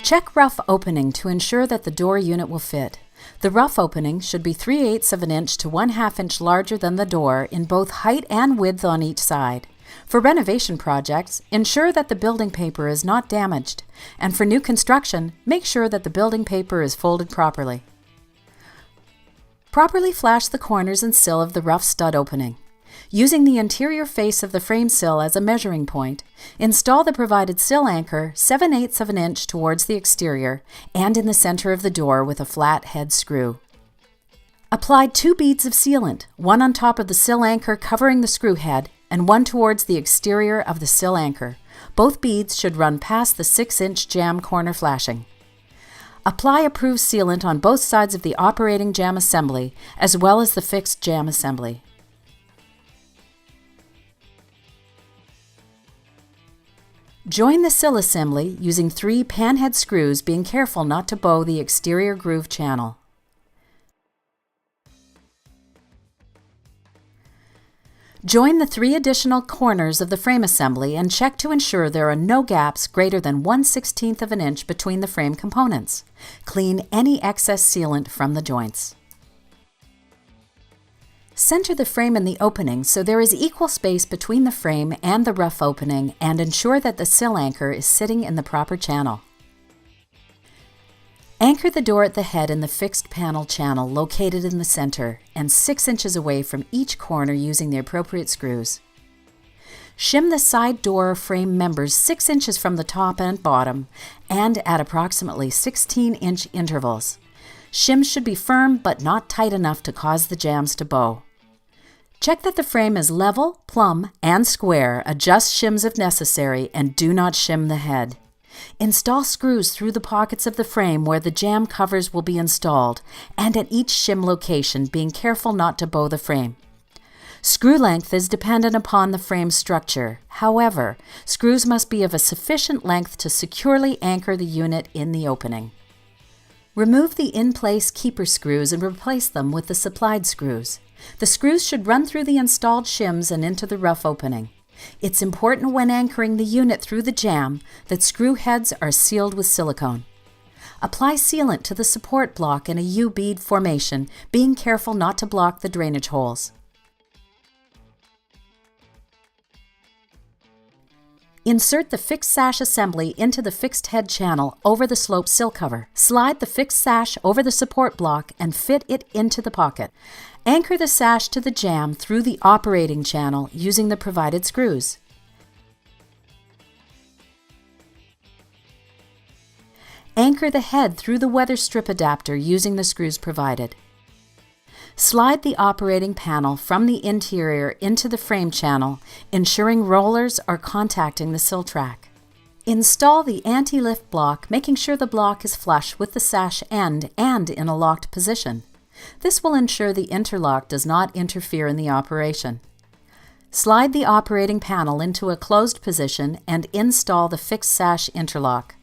Check rough opening to ensure that the door unit will fit. The rough opening should be 3/8 of an inch to 1/2 inch larger than the door in both height and width on each side. For renovation projects, ensure that the building paper is not damaged, and for new construction, make sure that the building paper is folded properly. Properly flash the corners and sill of the rough stud opening. Using the interior face of the frame sill as a measuring point, install the provided sill anchor 7/8 of an inch towards the exterior and in the center of the door with a flat head screw. Apply 2 beads of sealant, one on top of the sill anchor covering the screw head and one towards the exterior of the sill anchor. Both beads should run past the 6-inch jamb corner flashing. Apply approved sealant on both sides of the operating jamb assembly as well as the fixed jamb assembly. Join the sill assembly using 3 panhead screws, being careful not to bow the exterior groove channel. Join the 3 additional corners of the frame assembly and check to ensure there are no gaps greater than 1/16 of an inch between the frame components. Clean any excess sealant from the joints. Center the frame in the opening so there is equal space between the frame and the rough opening, and ensure that the sill anchor is sitting in the proper channel. Anchor the door at the head in the fixed panel channel located in the center and 6 inches away from each corner using the appropriate screws. Shim the side door frame members 6 inches from the top and bottom and at approximately 16-inch intervals. Shims should be firm but not tight enough to cause the jambs to bow. Check that the frame is level, plumb, and square. Adjust shims if necessary and do not shim the head. Install screws through the pockets of the frame where the jamb covers will be installed and at each shim location, being careful not to bow the frame. Screw length is dependent upon the frame structure. However, screws must be of a sufficient length to securely anchor the unit in the opening. Remove the in-place keeper screws and replace them with the supplied screws. The screws should run through the installed shims and into the rough opening. It's important when anchoring the unit through the jamb that screw heads are sealed with silicone. Apply sealant to the support block in a U-bead formation, being careful not to block the drainage holes. Insert the fixed sash assembly into the fixed head channel over the slope sill cover. Slide the fixed sash over the support block and fit it into the pocket. Anchor the sash to the jamb through the operating channel using the provided screws. Anchor the head through the weather strip adapter using the screws provided. Slide the operating panel from the interior into the frame channel, ensuring rollers are contacting the sill track. Install the anti-lift block, making sure the block is flush with the sash end and in a locked position. This will ensure the interlock does not interfere in the operation. Slide the operating panel into a closed position and install the fixed sash interlock.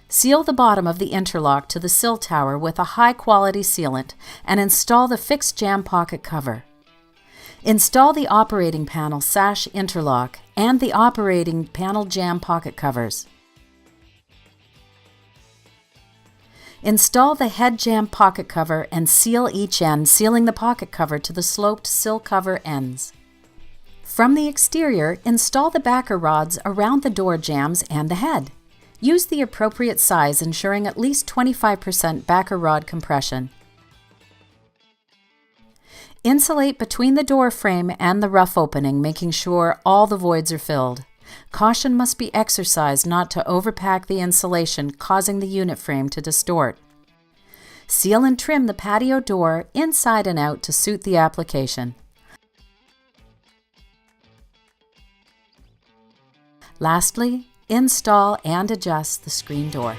Seal the bottom of the interlock to the sill tower with a high-quality sealant and install the fixed jamb pocket cover. Install the operating panel sash interlock and the operating panel jamb pocket covers. Install the head jamb pocket cover and seal each end, sealing the pocket cover to the sloped sill cover ends. From the exterior, install the backer rods around the door jambs and the head. Use the appropriate size, ensuring at least 25% backer rod compression. Insulate between the door frame and the rough opening, making sure all the voids are filled. Caution must be exercised not to overpack the insulation, causing the unit frame to distort. Seal and trim the patio door inside and out to suit the application. Lastly, install and adjust the screen door.